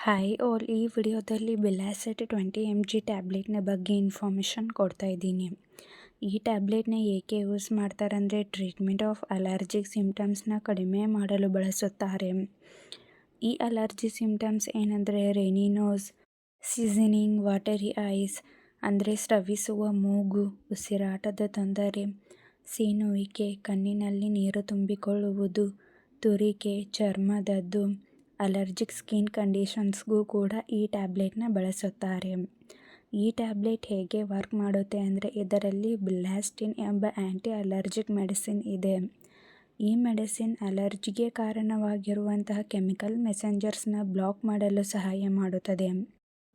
Hi all, ಈ ವಿಡಿಯೋದಲ್ಲಿ ಬಿಲಾಸೆಟ್ 20 mg ಟ್ಯಾಬ್ಲೆಟ್ನ ಬಗ್ಗೆ ಇನ್ಫಾರ್ಮೇಷನ್ ಕೊಡ್ತಾ ಇದ್ದೀನಿ. ಈ ಟ್ಯಾಬ್ಲೆಟ್ನ ಏಕೆ ಯೂಸ್ ಮಾಡ್ತಾರಂದರೆ ಟ್ರೀಟ್ಮೆಂಟ್ ಆಫ್ ಅಲರ್ಜಿಕ್ ಸಿಮ್ಟಮ್ಸ್ನ ಕಡಿಮೆ ಮಾಡಲು ಬಳಸುತ್ತಾರೆ. ಈ ಅಲರ್ಜಿ ಸಿಮ್ಟಮ್ಸ್ ಏನಂದರೆ runny nose, sneezing, watery eyes ಅಂದರೆ ಸ್ರವಿಸುವ ಮೂಗು, ಉಸಿರಾಟದ ತೊಂದರೆ, ಸೀನುವಿಕೆ, ಕಣ್ಣಿನಲ್ಲಿ ನೀರು ತುಂಬಿಕೊಳ್ಳುವುದು, ತುರಿಕೆ, ಚರ್ಮದದ್ದು, ಅಲರ್ಜಿಕ್ ಸ್ಕಿನ್ ಕಂಡೀಷನ್ಸ್ಗೂ ಕೂಡ ಈ ಟ್ಯಾಬ್ಲೆಟ್ನ ಬಳಸುತ್ತಾರೆ. ಈ ಟ್ಯಾಬ್ಲೆಟ್ ಹೇಗೆ ವರ್ಕ್ ಮಾಡುತ್ತೆ ಅಂದರೆ ಇದರಲ್ಲಿ ಬಿಲಾಸ್ಟಿನ್ ಎಂಬ ಆ್ಯಂಟಿ ಅಲರ್ಜಿಕ್ ಮೆಡಿಸಿನ್ ಇದೆ. ಈ ಮೆಡಿಸಿನ್ ಅಲರ್ಜಿಗೆ ಕಾರಣವಾಗಿರುವಂತಹ ಕೆಮಿಕಲ್ ಮೆಸೆಂಜರ್ಸ್ನ ಬ್ಲಾಕ್ ಮಾಡಲು ಸಹಾಯ ಮಾಡುತ್ತದೆ.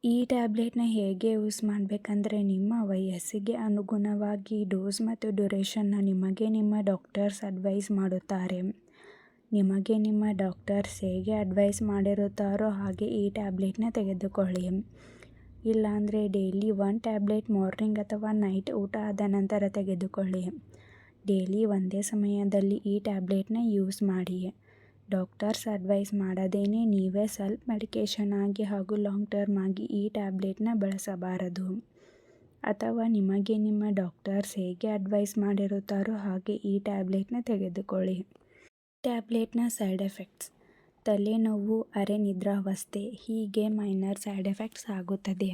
ಈ ಟ್ಯಾಬ್ಲೆಟ್ನ ಹೇಗೆ ಯೂಸ್ ಮಾಡಬೇಕಂದ್ರೆ ನಿಮ್ಮ ವಯಸ್ಸಿಗೆ ಅನುಗುಣವಾಗಿ ಡೋಸ್ ಮತ್ತು ಡ್ಯೂರೇಷನ್ನ ನಿಮಗೆ ನಿಮ್ಮ ಡಾಕ್ಟರ್ಸ್ ಅಡ್ವೈಸ್ ಮಾಡುತ್ತಾರೆ. ನಿಮಗೆ ನಿಮ್ಮ ಡಾಕ್ಟರ್ಸ್ ಹೇಗೆ ಅಡ್ವೈಸ್ ಮಾಡಿರುತ್ತಾರೋ ಹಾಗೆ ಈ ಟ್ಯಾಬ್ಲೆಟ್ನ ತೆಗೆದುಕೊಳ್ಳಿ. ಇಲ್ಲಾಂದರೆ ಡೈಲಿ 1 ಟ್ಯಾಬ್ಲೆಟ್ ಮಾರ್ನಿಂಗ್ ಅಥವಾ ನೈಟ್ ಊಟ ಆದ ನಂತರ ತೆಗೆದುಕೊಳ್ಳಿ. ಡೈಲಿ ಒಂದೇ ಸಮಯದಲ್ಲಿ ಈ ಟ್ಯಾಬ್ಲೆಟ್ನ ಯೂಸ್ ಮಾಡಿ. ಡಾಕ್ಟರ್ಸ್ ಅಡ್ವೈಸ್ ಮಾಡದೇನೆ ನೀವೇ ಸೆಲ್ಫ್ ಮೆಡಿಕೇಷನ್ ಆಗಿ ಹಾಗೂ ಲಾಂಗ್ ಟರ್ಮ್ ಆಗಿ ಈ ಟ್ಯಾಬ್ಲೆಟ್ನ ಬಳಸಬಾರದು. ಅಥವಾ ನಿಮಗೆ ನಿಮ್ಮ ಡಾಕ್ಟರ್ಸ್ ಹೇಗೆ ಅಡ್ವೈಸ್ ಮಾಡಿರುತ್ತಾರೋ ಹಾಗೆ ಈ ಟ್ಯಾಬ್ಲೆಟ್ನ ತೆಗೆದುಕೊಳ್ಳಿ. ಟ್ಯಾಬ್ಲೆಟ್ನ ಸೈಡ್ ಎಫೆಕ್ಟ್ಸ್: ತಲೆನೋವು, ಅರೆ ನಿದ್ರಾವಸ್ಥೆ ಹೀಗೆ ಮೈನರ್ ಸೈಡ್ ಎಫೆಕ್ಟ್ಸ್ ಆಗುತ್ತದೆ.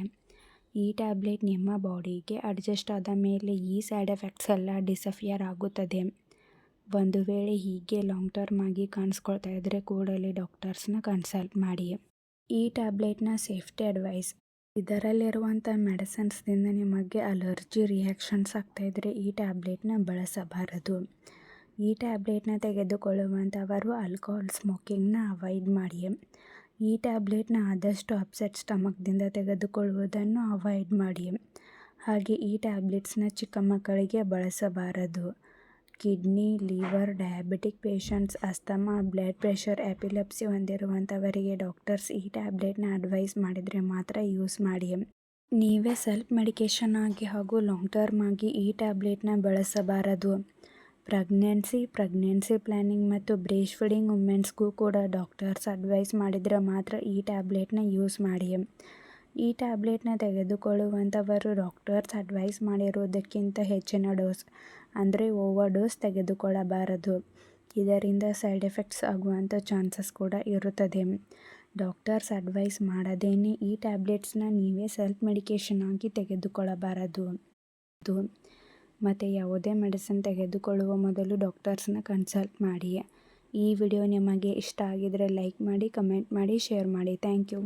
ಈ ಟ್ಯಾಬ್ಲೆಟ್ ನಿಮ್ಮ ಬಾಡಿಗೆ ಅಡ್ಜಸ್ಟ್ ಆದ ಮೇಲೆ ಈ ಸೈಡ್ ಎಫೆಕ್ಟ್ಸ್ ಎಲ್ಲ ಡಿಸಫಿಯರ್ ಆಗುತ್ತದೆ. ಒಂದು ವೇಳೆ ಹೀಗೆ ಲಾಂಗ್ ಟರ್ಮ್ ಆಗಿ ಕಾಣಿಸ್ಕೊಳ್ತಾ ಇದ್ದರೆ ಕೂಡಲೇ ಡಾಕ್ಟರ್ಸ್ನ ಕನ್ಸಲ್ಟ್ ಮಾಡಿ. ಈ ಟ್ಯಾಬ್ಲೆಟ್ನ ಸೇಫ್ಟಿ ಅಡ್ವೈಸ್: ಇದರಲ್ಲಿರುವಂಥ ಮೆಡಿಸಿನ್ಸ್ದಿಂದ ನಿಮಗೆ ಅಲರ್ಜಿ ರಿಯಾಕ್ಷನ್ಸ್ ಆಗ್ತಾಯಿದ್ರೆ ಈ ಟ್ಯಾಬ್ಲೆಟ್ನ ಬಳಸಬಾರದು. ಈ ಟ್ಯಾಬ್ಲೆಟ್ನ ತೆಗೆದುಕೊಳ್ಳುವಂಥವರು ಆಲ್ಕೋಹಾಲ್ ಸ್ಮೋಕಿಂಗ್ನ ಅವಾಯ್ಡ್ ಮಾಡಿ. ಈ ಟ್ಯಾಬ್ಲೆಟ್ನ ಆದಷ್ಟು ಅಪ್ಸೆಟ್ ಸ್ಟಮಕ್ದಿಂದ ತೆಗೆದುಕೊಳ್ಳುವುದನ್ನು ಅವಾಯ್ಡ್ ಮಾಡಿ. ಹಾಗೆ ಈ ಟ್ಯಾಬ್ಲೆಟ್ಸ್ನ ಚಿಕ್ಕ ಮಕ್ಕಳಿಗೆ ಬಳಸಬಾರದು. Kidney, liver, diabetic patients, asthma, blood pressure, epilepsy ಹೊಂದಿರುವಂಥವರಿಗೆ ಡಾಕ್ಟರ್ಸ್ ಈ ಟ್ಯಾಬ್ಲೆಟ್ನ ಅಡ್ವೈಸ್ ಮಾಡಿದರೆ ಮಾತ್ರ ಯೂಸ್ ಮಾಡಿ. ನೀವೇ ಸೆಲ್ಫ್ ಮೆಡಿಕೇಷನ್ ಆಗಿ ಹಾಗೂ ಲಾಂಗ್ ಟರ್ಮ್ ಆಗಿ ಈ ಟ್ಯಾಬ್ಲೆಟ್ನ ಬಳಸಬಾರದು. ಪ್ರೆಗ್ನೆನ್ಸಿ ಪ್ಲ್ಯಾನಿಂಗ್ ಮತ್ತು ಬ್ರೇಸ್ಟ್ ಫೀಡಿಂಗ್ ವುಮೆನ್ಸ್ಗೂ ಕೂಡ ಡಾಕ್ಟರ್ಸ್ ಅಡ್ವೈಸ್ ಮಾಡಿದರೆ ಮಾತ್ರ ಈ ಟ್ಯಾಬ್ಲೆಟ್ನ ಯೂಸ್ ಮಾಡಿ. ಈ ಟ್ಯಾಬ್ಲೆಟ್ನ ತೆಗೆದುಕೊಳ್ಳುವಂಥವರು ಡಾಕ್ಟರ್ಸ್ ಅಡ್ವೈಸ್ ಮಾಡಿರುವುದಕ್ಕಿಂತ ಹೆಚ್ಚಿನ ಡೋಸ್ ಅಂದರೆ ಓವರ್ ಡೋಸ್ ತೆಗೆದುಕೊಳ್ಳಬಾರದು. ಇದರಿಂದ ಸೈಡ್ ಎಫೆಕ್ಟ್ಸ್ ಆಗುವಂಥ ಚಾನ್ಸಸ್ ಕೂಡ ಇರುತ್ತದೆ. ಡಾಕ್ಟರ್ಸ್ ಅಡ್ವೈಸ್ ಮಾಡದೇನೆ ಈ ಟ್ಯಾಬ್ಲೆಟ್ಸ್ನ ನೀವೇ ಸೆಲ್ಫ್ ಮೆಡಿಕೇಷನ್ ಆಗಿ ತೆಗೆದುಕೊಳ್ಳಬಾರದು. ಮತ್ತು ಯಾವುದೇ ಮೆಡಿಸಿನ್ ತೆಗೆದುಕೊಳ್ಳುವ ಮೊದಲು ಡಾಕ್ಟರ್ಸ್ನ ಕನ್ಸಲ್ಟ್ ಮಾಡಿ. ಈ ವಿಡಿಯೋ ನಿಮಗೆ ಇಷ್ಟ ಆಗಿದರೆ ಲೈಕ್ ಮಾಡಿ, ಕಮೆಂಟ್ ಮಾಡಿ, ಶೇರ್ ಮಾಡಿ. Thank you.